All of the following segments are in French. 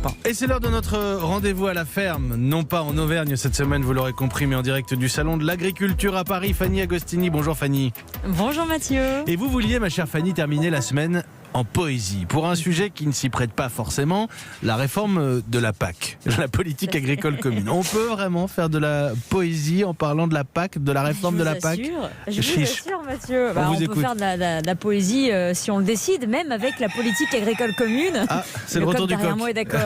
Europe 1. Et c'est l'heure de notre rendez-vous à la ferme, non pas en Auvergne cette semaine, vous l'aurez compris, mais en direct du salon de l'agriculture à Paris. Fanny Agostini, bonjour Fanny. Bonjour Mathieu. Et vous vouliez, ma chère Fanny, terminer la semaine en poésie, pour un sujet qui ne s'y prête pas forcément, la réforme de la PAC, la politique agricole commune. On peut vraiment faire de la poésie en parlant de la PAC, de la réforme de la PAC? Je vous assure Mathieu, on peut faire de la poésie si on le décide, même avec la politique agricole commune. Ah, c'est le retour du coq. Moi est d'accord.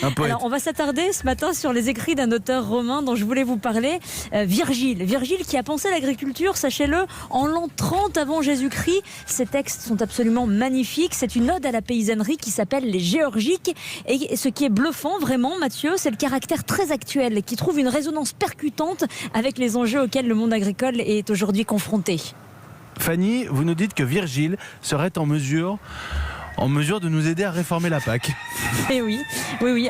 Un poète. Alors on va s'attarder ce matin sur les écrits d'un auteur romain dont je voulais vous parler, Virgile. Virgile qui a pensé l'agriculture, sachez-le, en l'an 30 avant Jésus-Christ. Ces textes sont absolument magnifiques. C'est une ode à la paysannerie qui s'appelle les Géorgiques. Et ce qui est bluffant vraiment, Mathieu, c'est le caractère très actuel qui trouve une résonance percutante avec les enjeux auxquels le monde agricole est aujourd'hui confronté. Fanny, vous nous dites que Virgile serait en mesure de nous aider à réformer la PAC. Et oui.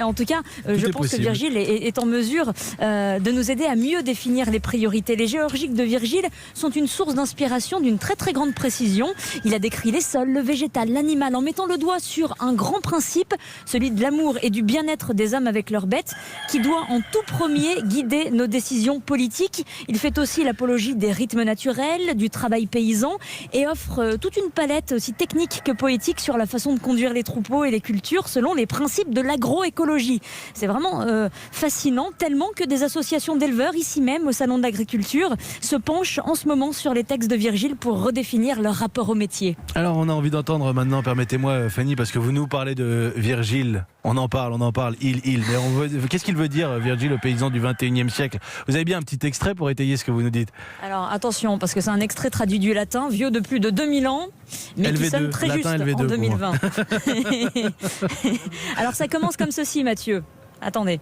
En tout cas, je pense que Virgile est en mesure de nous aider à mieux définir les priorités. Les Géorgiques de Virgile sont une source d'inspiration d'une très très grande précision. Il a décrit les sols, le végétal, l'animal, en mettant le doigt sur un grand principe, celui de l'amour et du bien-être des hommes avec leurs bêtes, qui doit en tout premier guider nos décisions politiques. Il fait aussi l'apologie des rythmes naturels, du travail paysan et offre toute une palette aussi technique que poétique sur la façon de conduire les troupeaux et les cultures selon les principes de l'agroécologie. C'est vraiment fascinant, tellement que des associations d'éleveurs, ici même au Salon de l'Agriculture, se penchent en ce moment sur les textes de Virgile pour redéfinir leur rapport au métier. Alors on a envie d'entendre maintenant, permettez-moi Fanny, parce que vous nous parlez de Virgile, on en parle, mais qu'est-ce qu'il veut dire Virgile, le paysan du 21e siècle? Vous avez bien un petit extrait pour étayer ce que vous nous dites? Alors attention, parce que c'est un extrait traduit du latin, vieux de plus de 2000 ans, mais LV2, qui sonne très juste LV2 en 2020. Alors ça commence comme ceci, Mathieu. Attendez.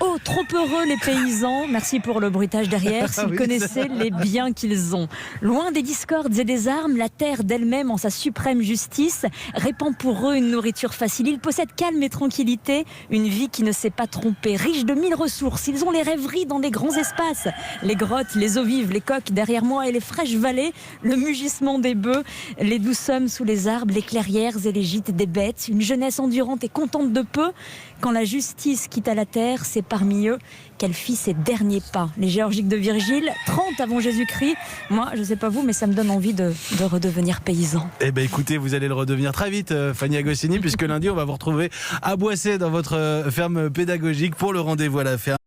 Oh, trop heureux les paysans, merci pour le bruitage derrière, s'ils connaissaient les biens qu'ils ont. Loin des discordes et des armes, la terre d'elle-même en sa suprême justice répand pour eux une nourriture facile. Ils possèdent calme et tranquillité, une vie qui ne s'est pas trompée, riche de 1000 ressources. Ils ont les rêveries dans des grands espaces, les grottes, les eaux vives, les coques derrière moi et les fraîches vallées, le mugissement des bœufs, les douces sommes sous les arbres, les clairières et les gîtes des bêtes, une jeunesse endurante et contente de peu. Quand la justice quitta la terre, c'est parmi eux qu'elle fit ses derniers pas. Les Géorgiques de Virgile, 30 avant Jésus-Christ. Moi, je ne sais pas vous, mais ça me donne envie de redevenir paysan. Eh bien écoutez, vous allez le redevenir très vite, Fanny Agostini, puisque lundi, on va vous retrouver à Boissé dans votre ferme pédagogique pour le rendez-vous à la ferme.